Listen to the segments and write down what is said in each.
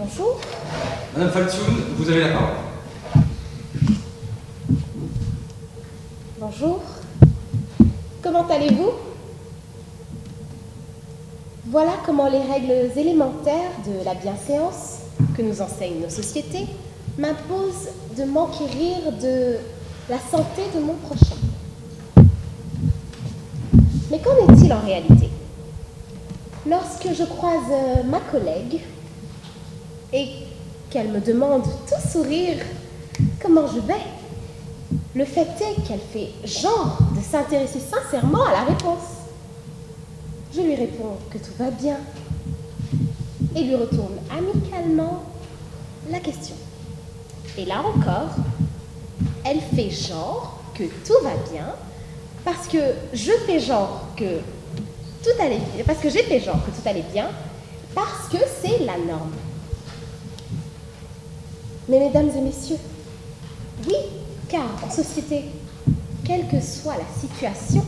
Bonjour. Madame Faltioun, vous avez la parole. Bonjour. Comment allez-vous? Voilà comment les règles élémentaires de la bienséance que nous enseignent nos sociétés m'imposent de m'enquérir de la santé de mon prochain. Mais qu'en est-il en réalité? Lorsque je croise ma collègue et qu'elle me demande tout sourire comment je vais, le fait est qu'elle fait genre de s'intéresser sincèrement à la réponse. Je lui réponds que tout va bien et lui retourne amicalement la question. Et là encore, elle fait genre que tout va bien parce que je fais genre que tout allait bien, parce que j'ai fait genre que tout allait bien, parce que c'est la norme. Mais mesdames et messieurs, oui, car en société, quelle que soit la situation,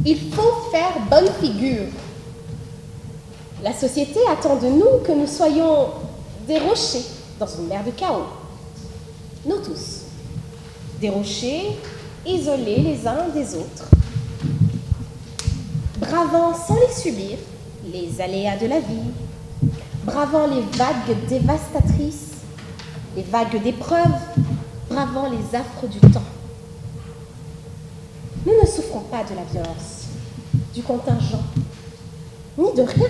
il faut faire bonne figure. La société attend de nous que nous soyons des rochers dans une mer de chaos. Nous tous, des rochers isolés les uns des autres, bravant sans les subir les aléas de la vie, bravant les vagues dévastatrices, les vagues d'épreuves, bravant les affres du temps. Nous ne souffrons pas de la violence, du contingent, ni de rien.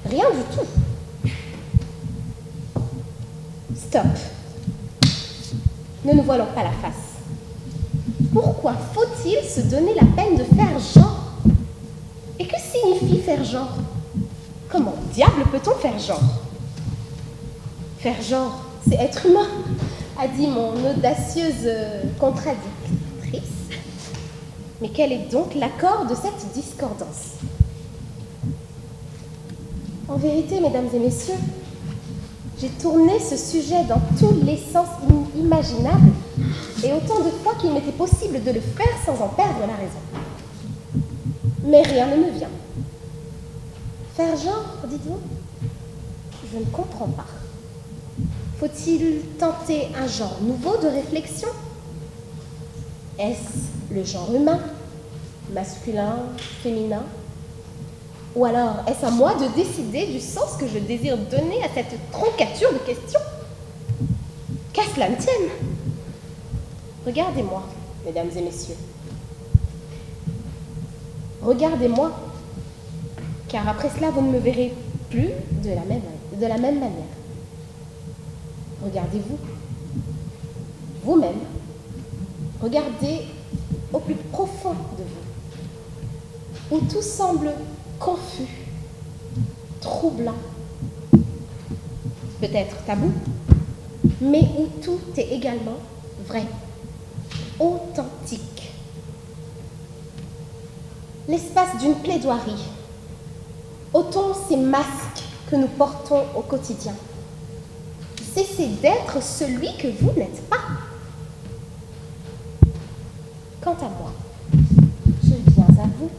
Rien du tout. Stop. Ne nous voilons pas la face. Pourquoi faut-il se donner la peine de faire genre? Et que signifie faire genre? Comment diable peut-on faire genre? Faire genre, c'est être humain, a dit mon audacieuse contradictrice. Mais quel est donc l'accord de cette discordance? En vérité, mesdames et messieurs, j'ai tourné ce sujet dans tous les sens imaginables et autant de fois qu'il m'était possible de le faire sans en perdre la raison. Mais rien ne me vient. Faire genre, dites-vous? Je ne comprends pas. Faut-il tenter un genre nouveau de réflexion? Est-ce le genre humain, masculin, féminin? Ou alors, est-ce à moi de décider du sens que je désire donner à cette troncature de questions? Qu'à cela ne tienne. Regardez-moi, mesdames et messieurs. Regardez-moi, car après cela, vous ne me verrez plus de la même manière. Regardez-vous, vous-même. Regardez au plus profond de vous, où tout semble confus, troublant, peut-être tabou, mais où tout est également vrai, authentique. L'espace d'une plaidoirie, ôtons ces masques que nous portons au quotidien. Cessez d'être celui que vous n'êtes pas. Quant à moi, je viens à vous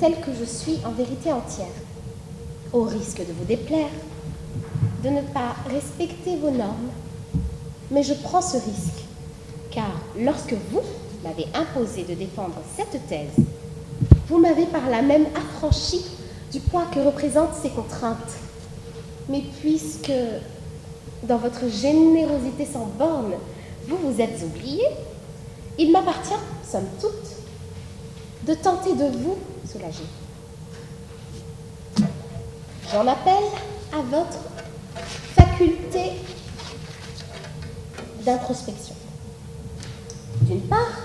tel que je suis en vérité entière, au risque de vous déplaire, de ne pas respecter vos normes, mais je prends ce risque, car lorsque vous m'avez imposé de défendre cette thèse, vous m'avez par là même affranchi du poids que représentent ces contraintes. Mais puisque, dans votre générosité sans borne, vous vous êtes oubliés, il m'appartient, somme toute, de tenter de vous soulager. J'en appelle à votre faculté d'introspection. D'une part,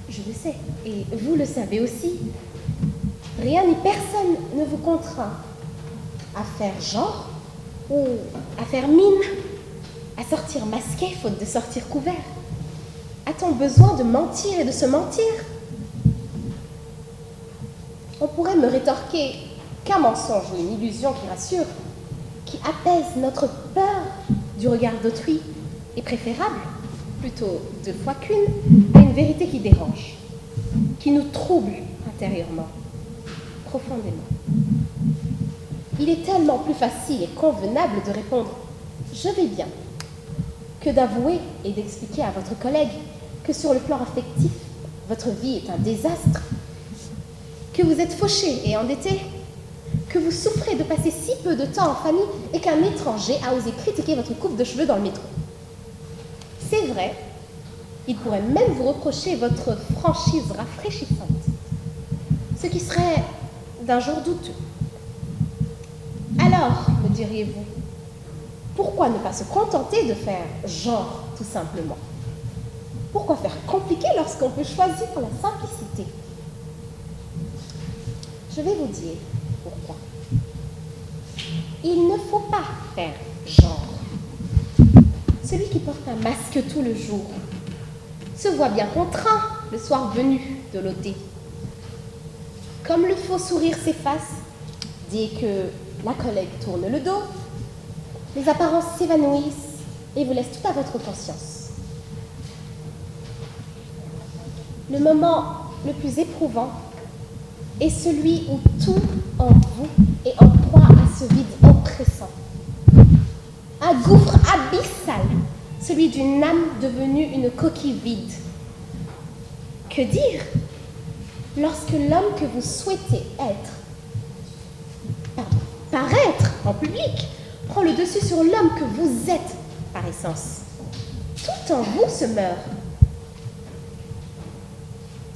je le sais, et vous le savez aussi, rien ni personne ne vous contraint à faire genre ou à faire mine, à sortir masqué faute de sortir couvert. A-t-on besoin de mentir et de se mentir? On pourrait me rétorquer qu'un mensonge ou une illusion qui rassure, qui apaise notre peur du regard d'autrui, est préférable, plutôt deux fois qu'une, à une vérité qui dérange, qui nous trouble intérieurement, profondément. il est tellement plus facile et convenable de répondre « je vais bien » que d'avouer et d'expliquer à votre collègue que sur le plan affectif, votre vie est un désastre, que vous êtes fauché et endetté, que vous souffrez de passer si peu de temps en famille et qu'un étranger a osé critiquer votre coupe de cheveux dans le métro. C'est vrai, il pourrait même vous reprocher votre franchise rafraîchissante, ce qui serait d'un jour douteux. Alors, me diriez-vous, pourquoi ne pas se contenter de faire genre, tout simplement? Pourquoi faire compliqué lorsqu'on peut choisir la simplicité? Je vais vous dire pourquoi. Il ne faut pas faire genre. Celui qui porte un masque tout le jour se voit bien contraint le soir venu de l'ôter. Comme le faux sourire s'efface dès que la collègue tourne le dos, les apparences s'évanouissent et vous laissent tout à votre conscience. Le moment le plus éprouvant est celui où tout en vous est en proie à ce vide oppressant. Un gouffre abyssal, celui d'une âme devenue une coquille vide. Que dire lorsque l'homme que vous souhaitez paraître en public, prend le dessus sur l'homme que vous êtes par essence? Tout en vous se meurt.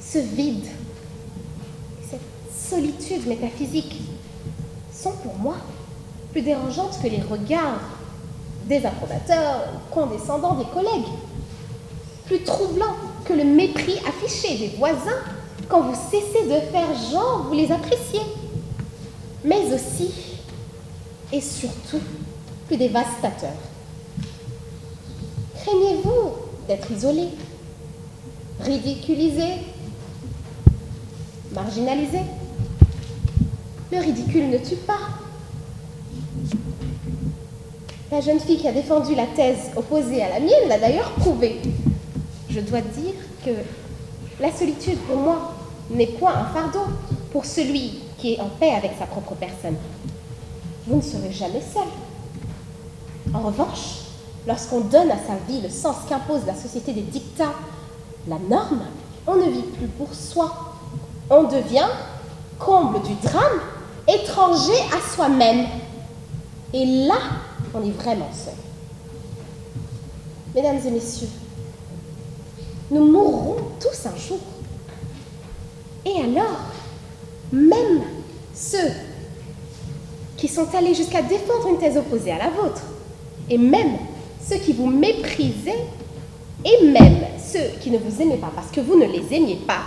Ce vide, cette solitude métaphysique sont pour moi plus dérangeantes que les regards désapprobateurs ou condescendants des collègues, plus troublants que le mépris affiché des voisins quand vous cessez de faire genre vous les appréciez, mais aussi et surtout plus dévastateur. Craignez-vous d'être isolé, ridiculisé, marginalisé? Le ridicule ne tue pas. La jeune fille qui a défendu la thèse opposée à la mienne l'a d'ailleurs prouvé. Je dois dire que la solitude, pour moi, n'est point un fardeau pour celui qui est en paix avec sa propre personne. Vous ne serez jamais seul. En revanche, lorsqu'on donne à sa vie le sens qu'impose la société des dictats, la norme, on ne vit plus pour soi. On devient, comble du drame, étranger à soi-même. Et là, on est vraiment seul. Mesdames et messieurs, nous mourrons tous un jour. Et alors, même ceux qui sont allés jusqu'à défendre une thèse opposée à la vôtre, et même ceux qui vous méprisaient, et même ceux qui ne vous aimaient pas parce que vous ne les aimiez pas,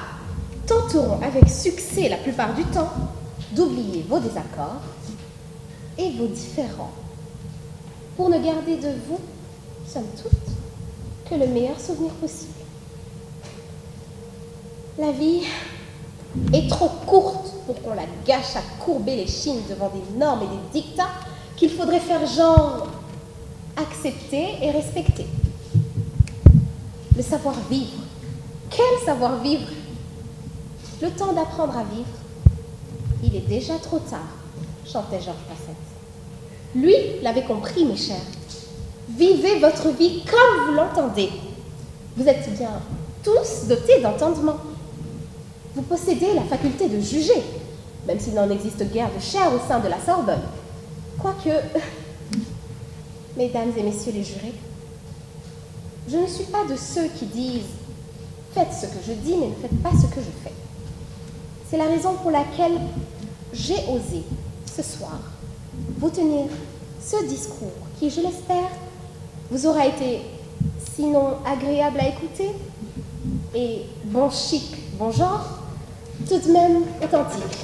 tenteront avec succès la plupart du temps d'oublier vos désaccords et vos différends, pour ne garder de vous, somme toute, que le meilleur souvenir possible. La vie est trop courte pour qu'on la gâche à courber les chines devant des normes et des dictats qu'il faudrait faire genre accepter et respecter. Le savoir-vivre. Quel savoir-vivre? Le temps d'apprendre à vivre, il est déjà trop tard, chantait Georges Passette. Lui l'avait compris, mes chers. Vivez votre vie comme vous l'entendez. Vous êtes bien tous dotés d'entendement. Vous possédez la faculté de juger, même s'il n'en existe guère de chair au sein de la Sorbonne. Quoique, mesdames et messieurs les jurés, je ne suis pas de ceux qui disent « faites ce que je dis, mais ne faites pas ce que je fais ». C'est la raison pour laquelle j'ai osé, ce soir, vous tenir ce discours qui, je l'espère, vous aura été sinon agréable à écouter et bon chic, bon genre, tout de même authentique.